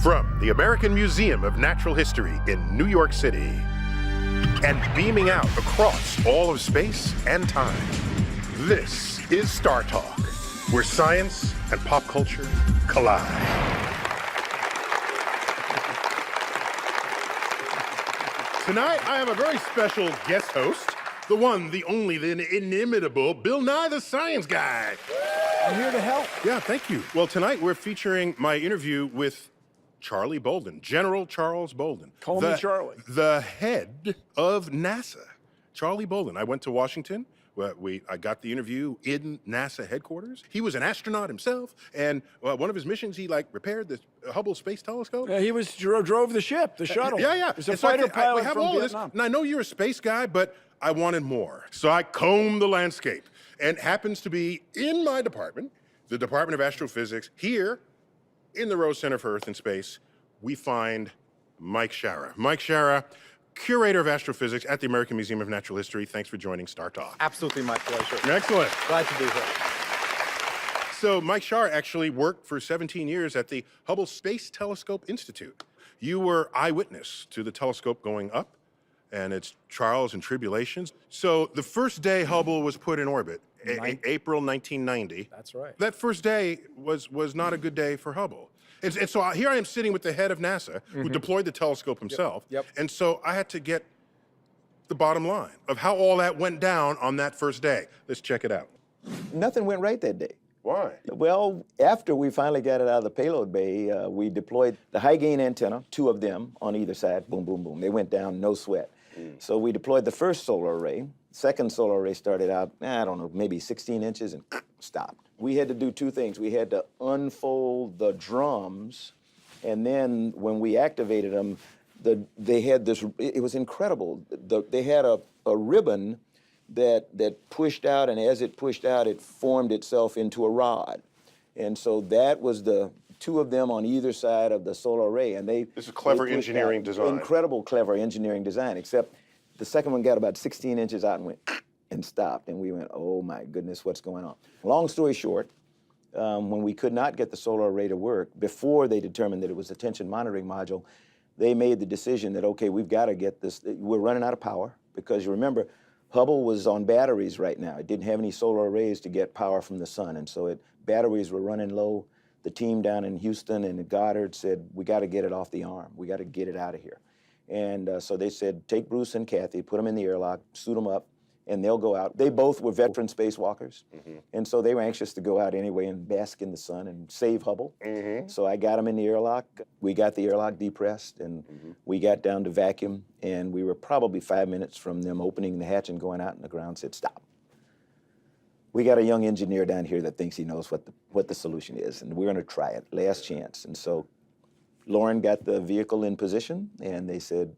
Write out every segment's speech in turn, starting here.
From the American Museum of Natural History in New York City, and beaming out across all of space and time, this is Star Talk, where science and pop culture collide. Tonight, I have a very special guest host, the one, the only, the inimitable Bill Nye the Science Guy. I'm here to help. Yeah, thank you. Well, tonight we're featuring my interview with Charlie Bolden, General Charles Bolden. Call me Charlie. The head of NASA, Charlie Bolden. I went to Washington. I got the interview in NASA headquarters. He was an astronaut himself, and one of his missions, he repaired the Hubble Space Telescope. Yeah, he drove the ship, the shuttle. Yeah. He's a fighter pilot we have from all Vietnam. this, and I know you're a space guy, but I wanted more. So I combed the landscape, and it happens to be in my department, the Department of Astrophysics, here in the Rose Center for Earth and Space, we find Mike Schara. Mike Schara, curator of astrophysics at the American Museum of Natural History. Thanks for joining Star Talk. Absolutely my pleasure. Excellent. Glad to be here. So Mike Schara actually worked for 17 years at the Hubble Space Telescope Institute. You were eyewitness to the telescope going up and its trials and tribulations. So the first day Hubble was put in orbit, April 1990. That's right. That first day was not a good day for Hubble. And so here I am sitting with the head of NASA, who deployed the telescope himself. Yep. And so I had to get the bottom line of how all that went down on that first day. Let's check it out. Nothing went right that day. Why? Well, after we finally got it out of the payload bay, we deployed the high gain antenna, 2 of them on either side, boom, boom, boom. They went down, no sweat. So we deployed the first solar array. Second solar array started out, I don't know, maybe 16 inches and stopped. We had to do 2 things. We had to unfold the drums, and then when we activated them, they had this, it was incredible. They had a ribbon that pushed out, and as it pushed out, it formed itself into a rod. And so that was the 2 of them on either side of the solar array. And This is clever engineering design. Incredible clever engineering design, except the second one got about 16 inches out and went and stopped. And we went, oh my goodness, what's going on? Long story short, when we could not get the solar array to work, before they determined that it was a tension monitoring module, they made the decision that, okay, we've got to get this, we're running out of power, because you remember, Hubble was on batteries right now. It didn't have any solar arrays to get power from the sun, and so batteries were running low. The team down in Houston and Goddard said, we got to get it off the arm. We got to get it out of here. And so they said, take Bruce and Kathy, put them in the airlock, suit them up, and they'll go out. They both were veteran spacewalkers, and so they were anxious to go out anyway and bask in the sun and save Hubble. So I got them in the airlock. We got the airlock depressed, and we got down to vacuum, and we were probably 5 minutes from them opening the hatch and going out, and the ground said, stop. We got a young engineer down here that thinks he knows what the solution is, and we're going to try it, last chance. And so Lauren got the vehicle in position, and they said,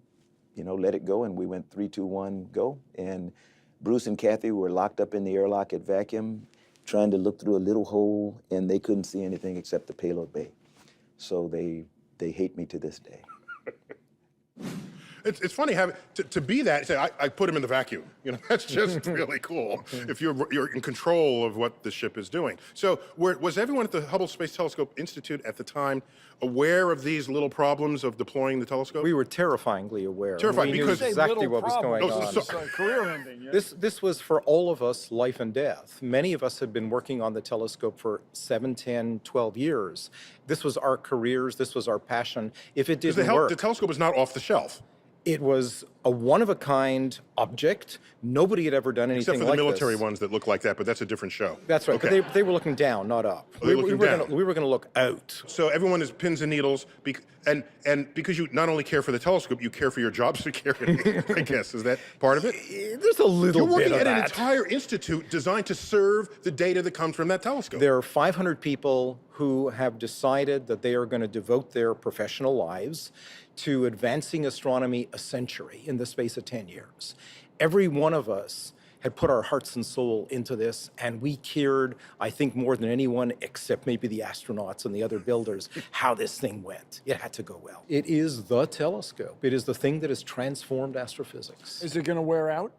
you know, let it go, and we went 3, 2, 1, go. And Bruce and Kathy were locked up in the airlock at vacuum, trying to look through a little hole, and they couldn't see anything except the payload bay. So they hate me to this day. It's funny having to be that. Say, I put him in the vacuum. You know, that's just really cool. If you're in control of what the ship is doing. So was everyone at the Hubble Space Telescope Institute at the time aware of these little problems of deploying the telescope? We were terrifyingly aware. Terrifying, We knew because- exactly what was going Oh, on. so- It's like career ending. Yeah? This was for all of us life and death. Many of us had been working on the telescope for 7, 10, 12 years. This was our careers. This was our passion. If it didn't work, the telescope is not off the shelf. it was a one-of-a-kind object. Nobody had ever done anything Except for the like military this. ones that look like that, but that's a different show. That's right, Okay. but they were looking down, not up. Oh, they were looking down. We were going to look out. So everyone is pins and needles, and because you not only care for the telescope, you care for your job security, I guess. Is that part of it? There's a little You're bit working of at an that. entire institute designed to serve the data that comes from that telescope. There are 500 people who have decided that they are going to devote their professional lives to advancing astronomy a century in the space of 10 years. Every one of us had put our hearts and soul into this, and we cared, I think, more than anyone, except maybe the astronauts and the other builders, how this thing went. It had to go well. It is the telescope. It is the thing that has transformed astrophysics. Is it going to wear out?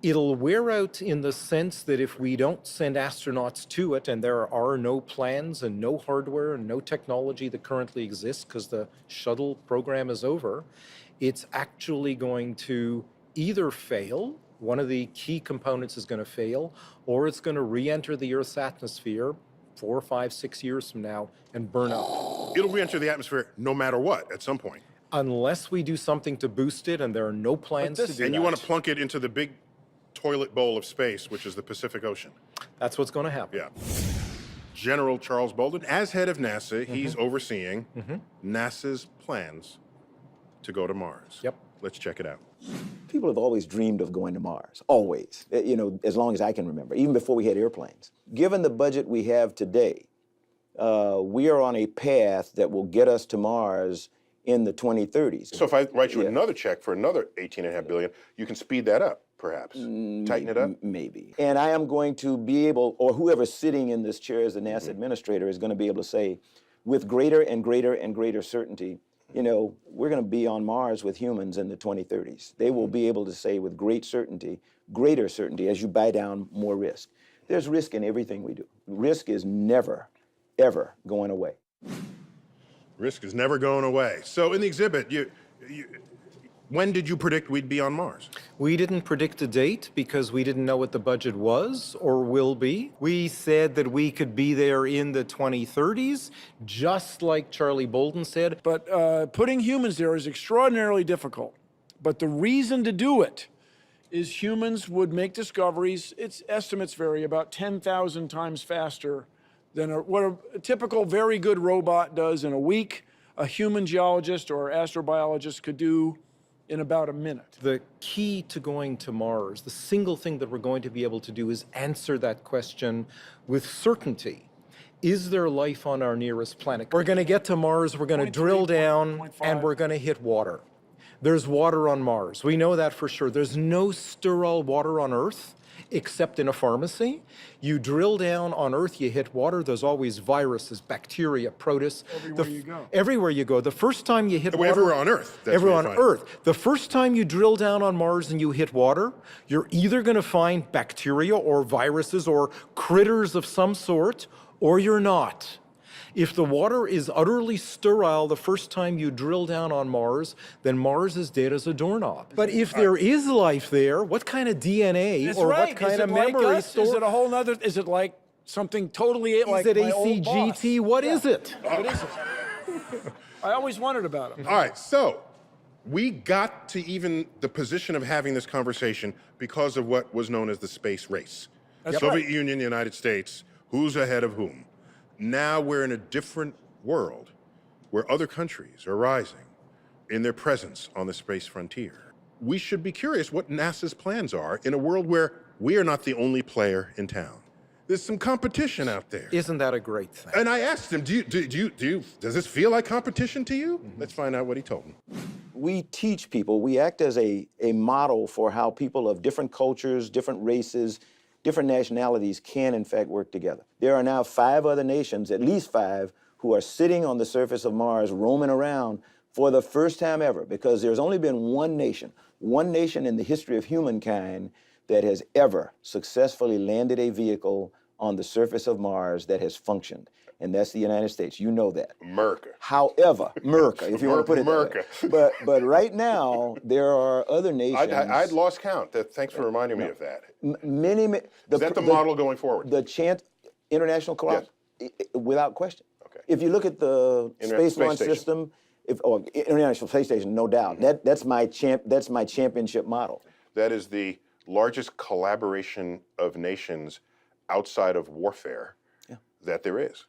It'll wear out in the sense that if we don't send astronauts to it, and there are no plans and no hardware and no technology that currently exists because the shuttle program is over, it's actually going to either fail, one of the key components is going to fail, or it's going to re-enter the Earth's atmosphere 4, 5, 6 years from now and burn up. It'll re-enter the atmosphere no matter what at some point. Unless we do something to boost it, and there are no plans to do that. And you want to plunk it into the big toilet bowl of space, which is the Pacific Ocean. That's what's going to happen. Yeah. General Charles Bolden, as head of NASA, he's overseeing NASA's plans to go to Mars. Yep. Let's check it out. People have always dreamed of going to Mars, always, you know, as long as I can remember, even before we had airplanes. Given the budget we have today, we are on a path that will get us to Mars in the 2030s. So if I write you another check for another $18.5 billion, you can speed that up, perhaps, tighten it up? Maybe. And I am going to be able, or whoever's sitting in this chair as the NASA administrator is going to be able to say, with greater and greater and greater certainty, you know, we're going to be on Mars with humans in the 2030s. They will be able to say with great certainty, greater certainty, as you buy down more risk. There's risk in everything we do. Risk is never, ever going away. Risk is never going away. So in the exhibit, when did you predict we'd be on Mars? We didn't predict a date because we didn't know what the budget was or will be. We said that we could be there in the 2030s, just like Charlie Bolden said. But putting humans there is extraordinarily difficult. But the reason to do it is humans would make discoveries, its estimates vary, about 10,000 times faster than what a typical very good robot does in a week. A human geologist or astrobiologist could do in about a minute. The key to going to Mars, the single thing that we're going to be able to do is answer that question with certainty. Is there life on our nearest planet? We're going to get to Mars, we're going to drill down, and we're going to hit water. There's water on Mars. We know that for sure. There's no sterile water on Earth except in a pharmacy. You drill down on Earth, you hit water, there's always viruses, bacteria, protists. Everywhere you go. Everywhere you go. The first time you hit water... Everywhere on Earth. Everywhere on Earth. The first time you drill down on Mars and you hit water, you're either going to find bacteria or viruses or critters of some sort, or you're not. If the water is utterly sterile the first time you drill down on Mars, then Mars is dead as a doorknob. But if there is life there, what kind of DNA That's or right. what kind Is of it like memory us? store? Is it a whole nother, is it like something totally like Is it my old boss? ACGT? What is it? What is it? I always wondered about it. All right, so we got to even the position of having this conversation because of what was known as the space race. That's Soviet right. Union, United States, who's ahead of whom? Now we're in a different world where other countries are rising in their presence on the space frontier. We should be curious what NASA's plans are in a world where we are not the only player in town. There's some competition out there. Isn't that a great thing? And I asked him, does this feel like competition to you? Let's find out what he told me. We teach people, we act as a model for how people of different cultures, different races, different nationalities can in fact work together. There are now 5 other nations, at least 5, who are sitting on the surface of Mars, roaming around for the first time ever, because there's only been one nation in the history of humankind that has ever successfully landed a vehicle on the surface of Mars that has functioned, and that's the United States. You know that. America. However, America, if you want to put it America. that way. But right now, there are other nations. I'd lost count. Thanks for reminding me of that. Many. Is that the model going forward? The international collapse, without question. Okay. If you look at the space launch system, or International Space Station, no doubt. That's my championship model. That is the largest collaboration of nations outside of warfare that there is.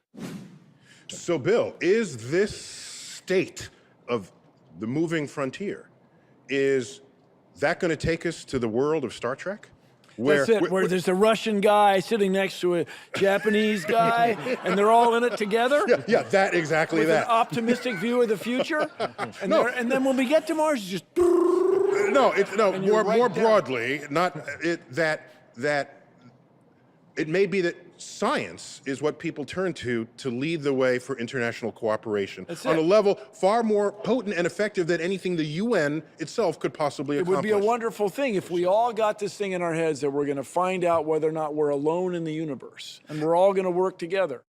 So, Bill, is this state of the moving frontier, is that going to take us to the world of Star Trek? That's it, where there's a Russian guy sitting next to a Japanese guy, and they're all in it together? Yeah, that exactly with that. An optimistic view of the future? And, and then when we get to Mars, it's just... More broadly, not it, that it may be that science is what people turn to lead the way for international cooperation That's on it. a level far more potent and effective than anything the UN itself could possibly It would accomplish. be a wonderful thing if we all got this thing in our heads that we're going to find out whether or not we're alone in the universe, and we're all going to work together.